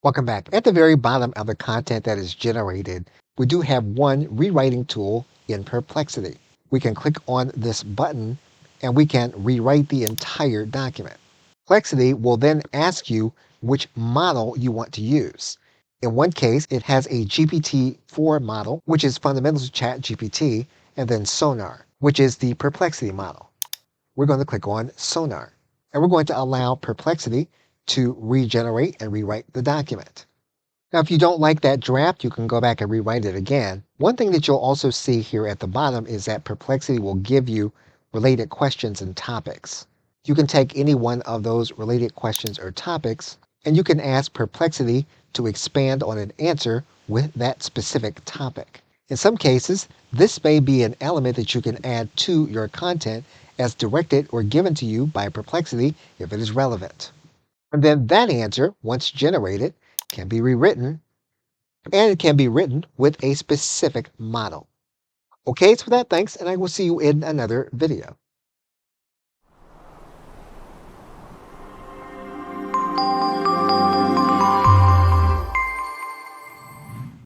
Welcome back. At the very bottom of the content that is generated, we do have one rewriting tool in Perplexity. We can click on this button and we can rewrite the entire document. Perplexity will then ask you which model you want to use. In one case, it has a GPT-4 model, which is fundamental to ChatGPT, and then Sonar, which is the Perplexity model. We're going to click on Sonar, and we're going to allow Perplexity to regenerate and rewrite the document. Now, if you don't like that draft, you can go back and rewrite it again. One thing that you'll also see here at the bottom is that Perplexity will give you related questions and topics. You can take any one of those related questions or topics, and you can ask Perplexity to expand on an answer with that specific topic. In some cases, this may be an element that you can add to your content as directed or given to you by Perplexity if it is relevant. And then that answer, once generated, can be rewritten, and it can be written with a specific model. Okay, so for that, thanks, and I will see you in another video.